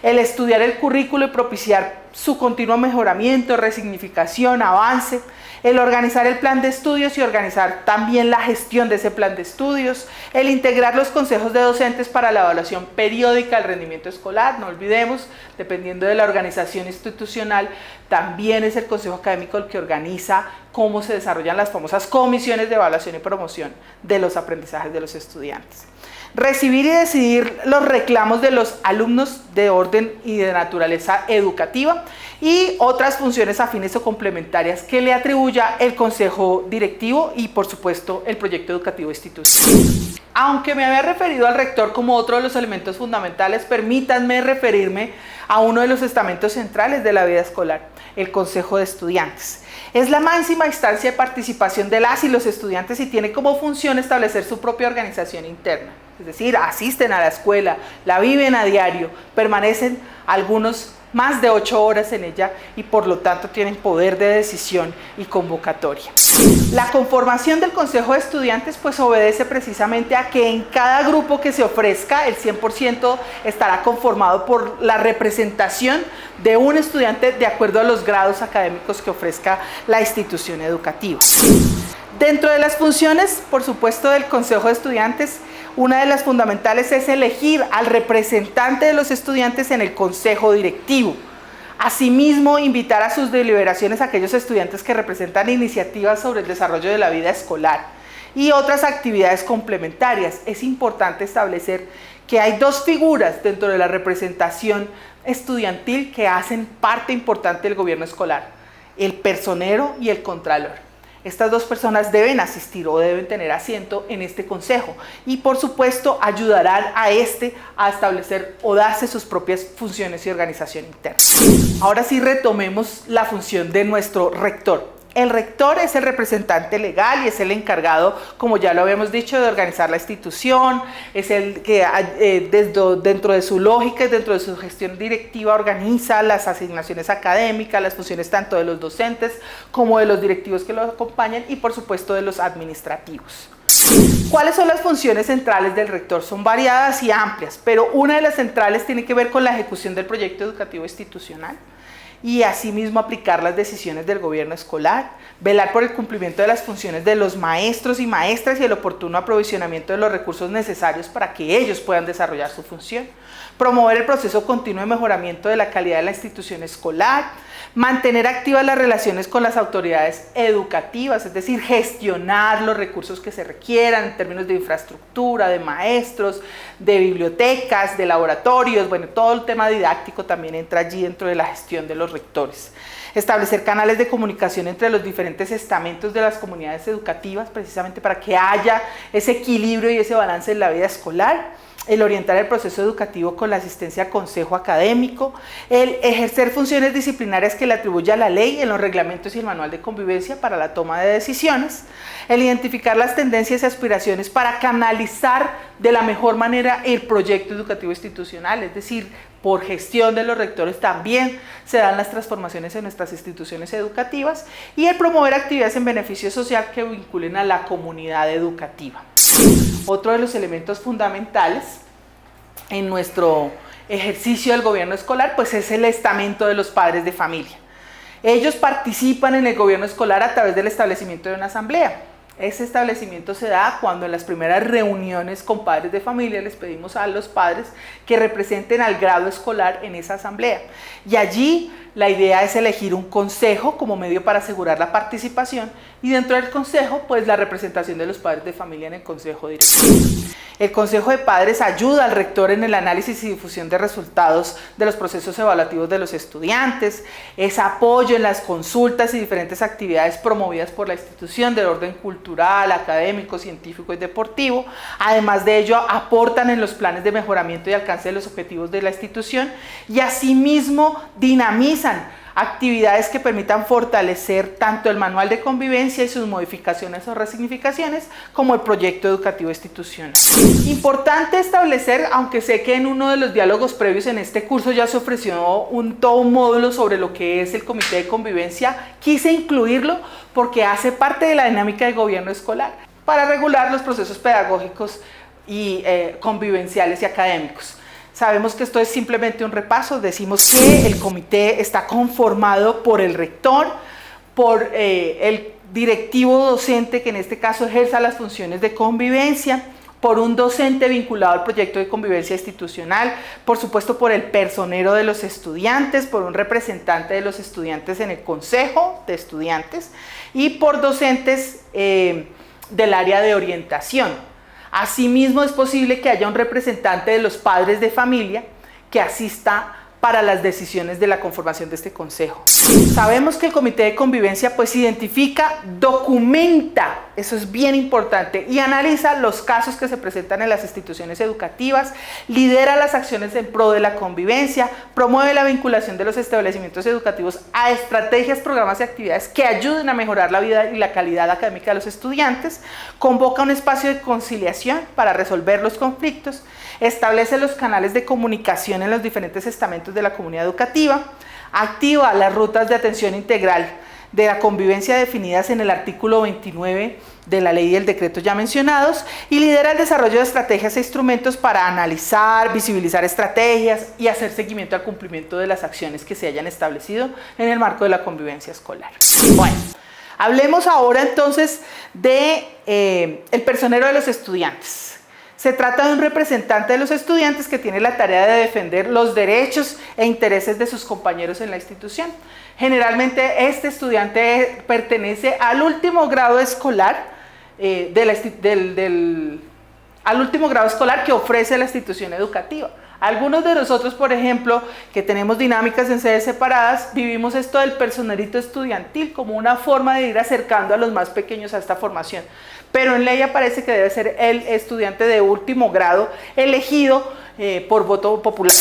el estudiar el currículo y propiciar su continuo mejoramiento, resignificación, avance, el organizar el plan de estudios y organizar también la gestión de ese plan de estudios, el integrar los consejos de docentes para la evaluación periódica del rendimiento escolar, no olvidemos, dependiendo de la organización institucional, también es el consejo académico el que organiza cómo se desarrollan las famosas comisiones de evaluación y promoción de los aprendizajes de los estudiantes. Recibir y decidir los reclamos de los alumnos de orden y de naturaleza educativa y otras funciones afines o complementarias que le atribuya el consejo directivo y por supuesto el proyecto educativo institucional. Aunque me había referido al rector como otro de los elementos fundamentales, permítanme referirme a uno de los estamentos centrales de la vida escolar, el consejo de estudiantes. Es la máxima instancia de participación de las y los estudiantes y tiene como función establecer su propia organización interna. Es decir, asisten a la escuela, la viven a diario, permanecen algunos más de 8 horas en ella y por lo tanto tienen poder de decisión y convocatoria. La conformación del Consejo de Estudiantes pues obedece precisamente a que en cada grupo que se ofrezca el 100% estará conformado por la representación de un estudiante de acuerdo a los grados académicos que ofrezca la institución educativa. Dentro de las funciones, por supuesto, del Consejo de Estudiantes, una de las fundamentales es elegir al representante de los estudiantes en el consejo directivo. Asimismo, invitar a sus deliberaciones a aquellos estudiantes que representan iniciativas sobre el desarrollo de la vida escolar y otras actividades complementarias. Es importante establecer que hay dos figuras dentro de la representación estudiantil que hacen parte importante del gobierno escolar: el personero y el contralor. Estas dos personas deben asistir o deben tener asiento en este consejo y por supuesto ayudarán a a establecer o darse sus propias funciones y organización interna. Ahora sí retomemos la función de nuestro rector. El rector es el representante legal y es el encargado, como ya lo habíamos dicho, de organizar la institución, es el que dentro de su lógica y dentro de su gestión directiva organiza las asignaciones académicas, las funciones tanto de los docentes como de los directivos que los acompañan y por supuesto de los administrativos. ¿Cuáles son las funciones centrales del rector? Son variadas y amplias, pero una de las centrales tiene que ver con la ejecución del proyecto educativo institucional y asimismo aplicar las decisiones del gobierno escolar, velar por el cumplimiento de las funciones de los maestros y maestras y el oportuno aprovisionamiento de los recursos necesarios para que ellos puedan desarrollar su función, promover el proceso continuo de mejoramiento de la calidad de la institución escolar, mantener activas las relaciones con las autoridades educativas, es decir, gestionar los recursos que se requieran en términos de infraestructura, de maestros, de bibliotecas, de laboratorios, bueno, todo el tema didáctico también entra allí dentro de la gestión de los rectores. Establecer canales de comunicación entre los diferentes estamentos de las comunidades educativas, precisamente para que haya ese equilibrio y ese balance en la vida escolar. El orientar el proceso educativo con la asistencia al consejo académico, el ejercer funciones disciplinarias que le atribuya la ley en los reglamentos y el manual de convivencia para la toma de decisiones, el identificar las tendencias y aspiraciones para canalizar de la mejor manera el proyecto educativo institucional, es decir, por gestión de los rectores también se dan las transformaciones en nuestras instituciones educativas y el promover actividades en beneficio social que vinculen a la comunidad educativa. Otro de los elementos fundamentales en nuestro ejercicio del gobierno escolar pues es el estamento de los padres de familia. Ellos participan en el gobierno escolar a través del establecimiento de una asamblea. Ese establecimiento se da cuando en las primeras reuniones con padres de familia les pedimos a los padres que representen al grado escolar en esa asamblea. Y allí la idea es elegir un consejo como medio para asegurar la participación y dentro del consejo pues la representación de los padres de familia en el consejo directivo. El consejo de padres ayuda al rector en el análisis y difusión de resultados de los procesos evaluativos de los estudiantes, es apoyo en las consultas y diferentes actividades promovidas por la institución del orden cultural, académico, científico y deportivo. Además de ello, aportan en los planes de mejoramiento y alcance de los objetivos de la institución y asimismo dinamizan actividades que permitan fortalecer tanto el manual de convivencia y sus modificaciones o resignificaciones como el proyecto educativo institucional. Importante establecer, aunque sé que en uno de los diálogos previos en este curso ya se ofreció todo un módulo sobre lo que es el comité de convivencia, quise incluirlo porque hace parte de la dinámica del gobierno escolar para regular los procesos pedagógicos y convivenciales y académicos. Sabemos que esto es simplemente un repaso. Decimos que el comité está conformado por el rector, por el directivo docente, que en este caso ejerza las funciones de convivencia, por un docente vinculado al proyecto de convivencia institucional, por supuesto por el personero de los estudiantes, por un representante de los estudiantes en el consejo de estudiantes y por docentes del área de orientación. Asimismo, es posible que haya un representante de los padres de familia que asista para las decisiones de la conformación de este consejo. Sabemos que el comité de convivencia pues identifica, documenta, eso es bien importante, y analiza los casos que se presentan en las instituciones educativas, lidera las acciones en pro de la convivencia, promueve la vinculación de los establecimientos educativos a estrategias, programas y actividades que ayuden a mejorar la vida y la calidad académica de los estudiantes, convoca un espacio de conciliación para resolver los conflictos, establece los canales de comunicación en los diferentes estamentos de la comunidad educativa, activa las rutas de atención integral de la convivencia definidas en el artículo 29 de la ley y el decreto ya mencionados y lidera el desarrollo de estrategias e instrumentos para analizar, visibilizar estrategias y hacer seguimiento al cumplimiento de las acciones que se hayan establecido en el marco de la convivencia escolar. Bueno, hablemos ahora entonces de el personero de los estudiantes. Se trata de un representante de los estudiantes que tiene la tarea de defender los derechos e intereses de sus compañeros en la institución. Generalmente este estudiante pertenece al último grado escolar, al último grado escolar que ofrece la institución educativa. Algunos de nosotros, por ejemplo, que tenemos dinámicas en sedes separadas, vivimos esto del personerito estudiantil como una forma de ir acercando a los más pequeños a esta formación. Pero en ley aparece que debe ser el estudiante de último grado elegido por voto popular.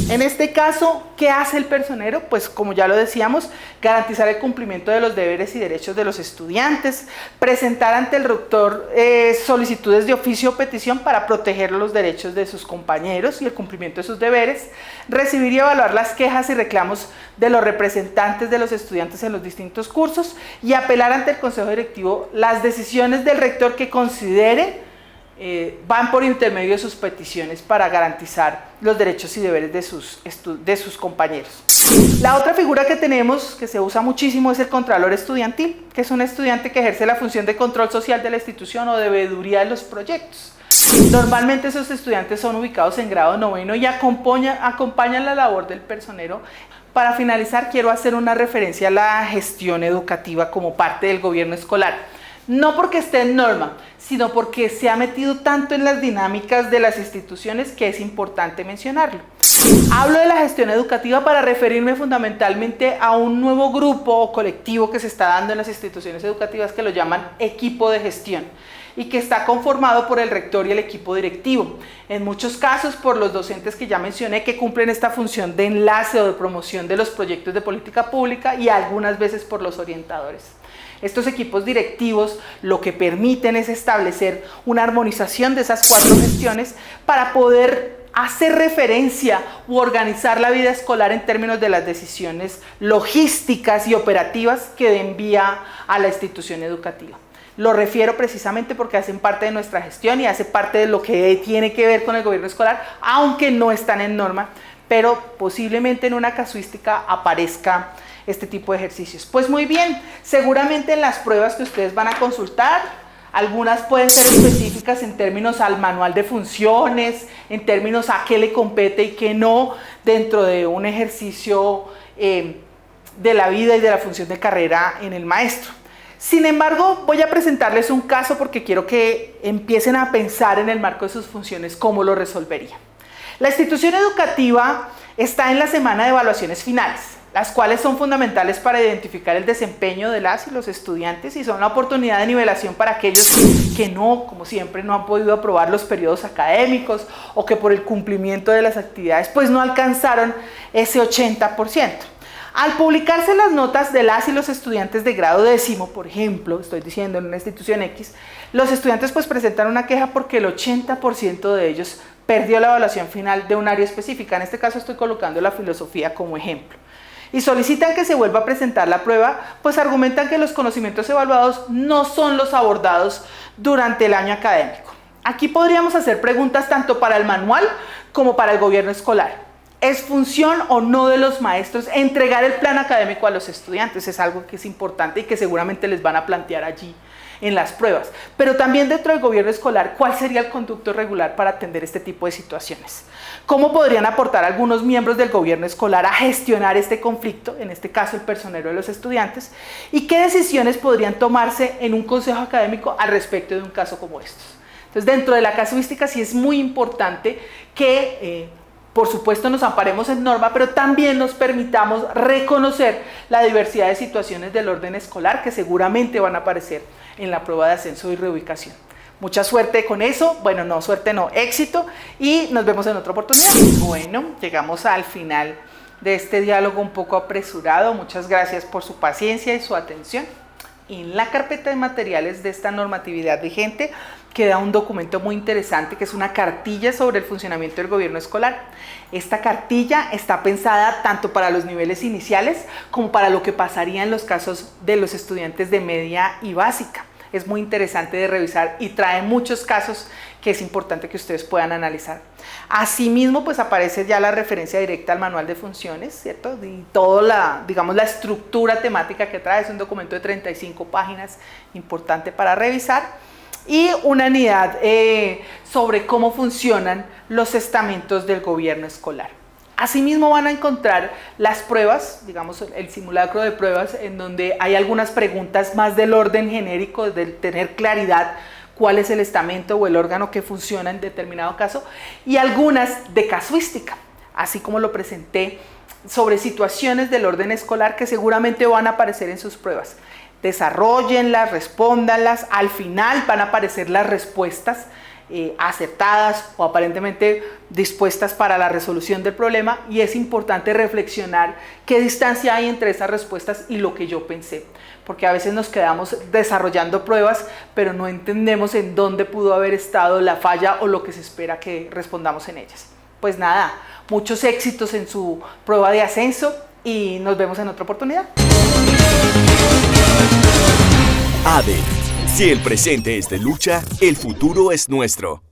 En este caso, ¿qué hace el personero? Pues como ya lo decíamos, garantizar el cumplimiento de los deberes y derechos de los estudiantes, presentar ante el rector solicitudes de oficio o petición para proteger los derechos de sus compañeros y el cumplimiento de sus deberes, recibir y evaluar las quejas y reclamos de los representantes de los estudiantes en los distintos cursos y apelar ante el consejo directivo las decisiones del rector que considere van por intermedio de sus peticiones para garantizar los derechos y deberes de sus compañeros. La otra figura que tenemos, que se usa muchísimo, es el contralor estudiantil, que es un estudiante que ejerce la función de control social de la institución o de veeduría de los proyectos. Normalmente esos estudiantes son ubicados en grado noveno y acompañan la labor del personero. Para finalizar, quiero hacer una referencia a la gestión educativa como parte del gobierno escolar. No porque esté en norma, sino porque se ha metido tanto en las dinámicas de las instituciones que es importante mencionarlo. Hablo de la gestión educativa para referirme fundamentalmente a un nuevo grupo o colectivo que se está dando en las instituciones educativas que lo llaman equipo de gestión y que está conformado por el rector y el equipo directivo. En muchos casos por los docentes que ya mencioné que cumplen esta función de enlace o de promoción de los proyectos de política pública y algunas veces por los orientadores. Estos equipos directivos lo que permiten es establecer una armonización de esas 4 gestiones para poder hacer referencia u organizar la vida escolar en términos de las decisiones logísticas y operativas que den vía a la institución educativa. Lo refiero precisamente porque hacen parte de nuestra gestión y hace parte de lo que tiene que ver con el gobierno escolar, aunque no están en norma, pero posiblemente en una casuística aparezca este tipo de ejercicios. Pues muy bien, seguramente en las pruebas que ustedes van a consultar, algunas pueden ser específicas en términos al manual de funciones, en términos a qué le compete y qué no, dentro de un ejercicio de la vida y de la función de carrera en el maestro. Sin embargo, voy a presentarles un caso porque quiero que empiecen a pensar en el marco de sus funciones cómo lo resolvería. La institución educativa está en la semana de evaluaciones finales, las cuales son fundamentales para identificar el desempeño de las y los estudiantes y son la oportunidad de nivelación para aquellos que no, como siempre, no han podido aprobar los periodos académicos o que por el cumplimiento de las actividades pues no alcanzaron ese 80%. Al publicarse las notas de las y los estudiantes de grado décimo, por ejemplo, estoy diciendo en una institución X, los estudiantes pues presentan una queja porque el 80% de ellos perdió la evaluación final de un área específica. En este caso estoy colocando la filosofía como ejemplo. Y solicitan que se vuelva a presentar la prueba, pues argumentan que los conocimientos evaluados no son los abordados durante el año académico. Aquí podríamos hacer preguntas tanto para el manual como para el gobierno escolar. ¿Es función o no de los maestros entregar el plan académico a los estudiantes? Es algo que es importante y que seguramente les van a plantear allí en las pruebas. Pero también dentro del gobierno escolar, ¿cuál sería el conducto regular para atender este tipo de situaciones? ¿Cómo podrían aportar algunos miembros del gobierno escolar a gestionar este conflicto, en este caso el personero de los estudiantes? ¿Y qué decisiones podrían tomarse en un consejo académico al respecto de un caso como estos? Entonces, dentro de la casuística sí es muy importante que por supuesto nos amparemos en norma, pero también nos permitamos reconocer la diversidad de situaciones del orden escolar que seguramente van a aparecer en la prueba de ascenso y reubicación. Mucha suerte con eso, bueno, no, suerte no, éxito, y nos vemos en otra oportunidad. Bueno, llegamos al final de este diálogo un poco apresurado. Muchas gracias por su paciencia y su atención. En la carpeta de materiales de esta normatividad vigente queda un documento muy interesante que es una cartilla sobre el funcionamiento del gobierno escolar. Esta cartilla está pensada tanto para los niveles iniciales como para lo que pasaría en los casos de los estudiantes de media y básica. Es muy interesante de revisar y trae muchos casos que es importante que ustedes puedan analizar. Asimismo, pues aparece ya la referencia directa al manual de funciones, ¿cierto? Y toda la estructura temática que trae, es un documento de 35 páginas, importante para revisar, y una unidad sobre cómo funcionan los estamentos del gobierno escolar. Asimismo van a encontrar las pruebas, digamos el simulacro de pruebas, en donde hay algunas preguntas más del orden genérico, de tener claridad cuál es el estamento o el órgano que funciona en determinado caso, y algunas de casuística, así como lo presenté, sobre situaciones del orden escolar que seguramente van a aparecer en sus pruebas. Desarróllenlas, respóndanlas, al final van a aparecer las respuestas acertadas o aparentemente dispuestas para la resolución del problema, y es importante reflexionar qué distancia hay entre esas respuestas y lo que yo pensé, porque a veces nos quedamos desarrollando pruebas pero no entendemos en dónde pudo haber estado la falla o lo que se espera que respondamos en ellas. Pues nada, muchos éxitos en su prueba de ascenso y nos vemos en otra oportunidad. ADE. Si el presente es de lucha, el futuro es nuestro.